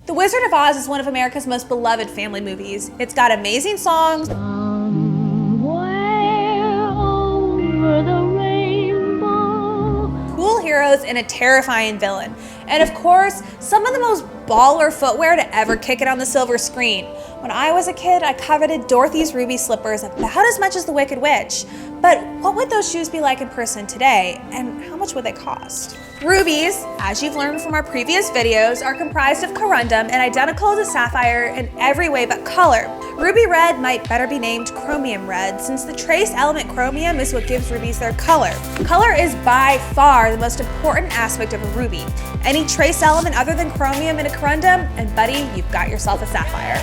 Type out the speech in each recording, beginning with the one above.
The Wizard of Oz is one of America's most beloved family movies. It's got amazing songs, cool heroes, and a terrifying villain. And of course, some of the most baller footwear to ever kick it on the silver screen. When I was a kid, I coveted Dorothy's ruby slippers about as much as the Wicked Witch. But what would those shoes be like in person today, and how much would they cost? Rubies, as you've learned from our previous videos, are comprised of corundum and identical to sapphire in every way but color. Ruby red might better be named chromium red, since the trace element chromium is what gives rubies their color. Color is by far the most important aspect of a ruby. Any trace element other than chromium in a corundum, and buddy, you've got yourself a sapphire.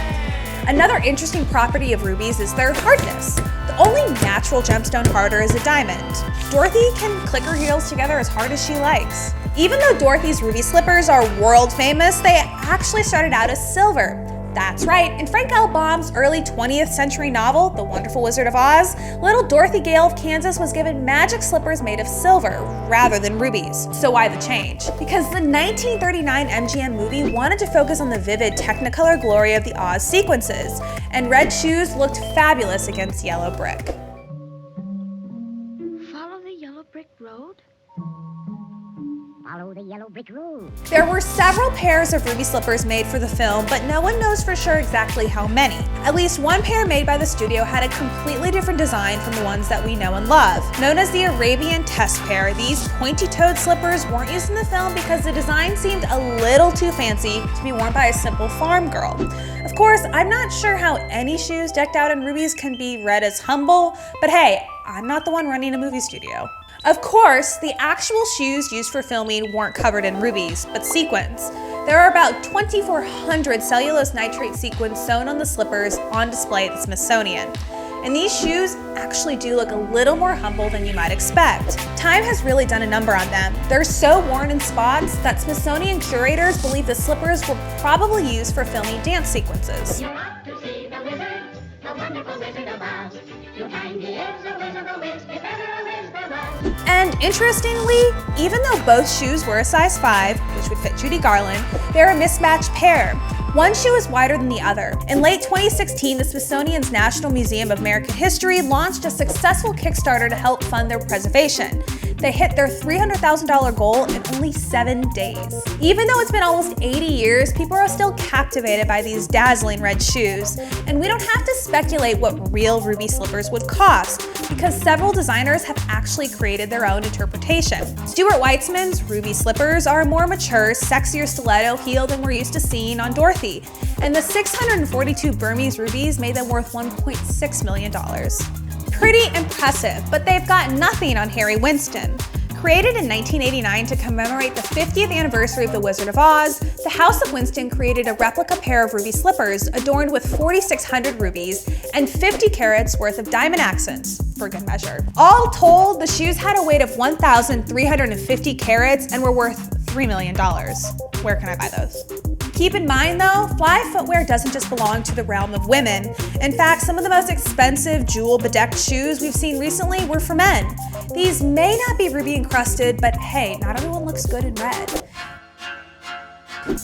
Another interesting property of rubies is their hardness. The only natural gemstone harder is a diamond. Dorothy can click her heels together as hard as she likes. Even though Dorothy's ruby slippers are world famous, they actually started out as silver. That's right, in Frank L. Baum's early 20th century novel, The Wonderful Wizard of Oz, little Dorothy Gale of Kansas was given magic slippers made of silver rather than rubies. So why the change? Because the 1939 MGM movie wanted to focus on the vivid Technicolor glory of the Oz sequences, and red shoes looked fabulous against yellow brick. Follow the yellow brick road? Follow the yellow brick road. There were several pairs of ruby slippers made for the film, but no one knows for sure exactly how many. At least one pair made by the studio had a completely different design from the ones that we know and love. Known as the Arabian Test Pair, these pointy-toed slippers weren't used in the film because the design seemed a little too fancy to be worn by a simple farm girl. Of course, I'm not sure how any shoes decked out in rubies can be read as humble, but hey, I'm not the one running a movie studio. Of course, the actual shoes used for filming weren't covered in rubies, but sequins. There are about 2,400 cellulose nitrate sequins sewn on the slippers on display at the Smithsonian. And these shoes actually do look a little more humble than you might expect. Time has really done a number on them. They're so worn in spots that Smithsonian curators believe the slippers were probably used for filming dance sequences. You're out to see the wizard, the wonderful Wizard of Oz. You'll find he is a wizard of Wiz, if ever a wizard was. And interestingly, even though both shoes were a size 5, which would fit Judy Garland, they're a mismatched pair. One shoe is wider than the other. In late 2016, the Smithsonian's National Museum of American History launched a successful Kickstarter to help fund their preservation. They hit their $300,000 goal in only 7 days. Even though it's been almost 80 years, people are still captivated by these dazzling red shoes. And we don't have to speculate what real ruby slippers would cost, because several designers have actually created their own interpretation. Stuart Weitzman's ruby slippers are a more mature, sexier stiletto heel than we're used to seeing on Dorothy. And the 642 Burmese rubies made them worth $1.6 million. Pretty impressive, but they've got nothing on Harry Winston. Created in 1989 to commemorate the 50th anniversary of The Wizard of Oz, the House of Winston created a replica pair of ruby slippers adorned with 4,600 rubies and 50 carats worth of diamond accents, for good measure. All told, the shoes had a weight of 1,350 carats and were worth $3 million. Where can I buy those? Keep in mind though, fly footwear doesn't just belong to the realm of women. In fact, some of the most expensive jewel-bedecked shoes we've seen recently were for men. These may not be ruby encrusted, but hey, not everyone looks good in red.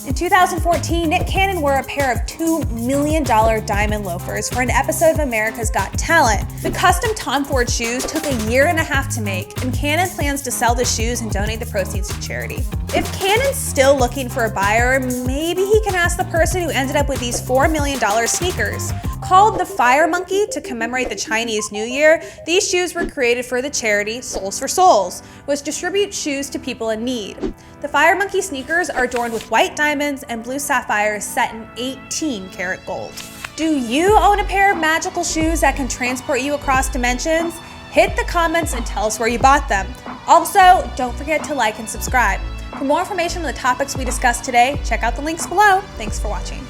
In 2014, Nick Cannon wore a pair of $2 million diamond loafers for an episode of America's Got Talent. The custom Tom Ford shoes took a year and a half to make, and Cannon plans to sell the shoes and donate the proceeds to charity. If Cannon's still looking for a buyer, maybe he can ask the person who ended up with these $4 million sneakers. Called the Fire Monkey to commemorate the Chinese New Year, these shoes were created for the charity Souls for Souls, which distributes shoes to people in need. The Fire Monkey sneakers are adorned with white diamonds and blue sapphires set in 18-karat gold. Do you own a pair of magical shoes that can transport you across dimensions? Hit the comments and tell us where you bought them. Also, don't forget to like and subscribe. For more information on the topics we discussed today, check out the links below. Thanks for watching.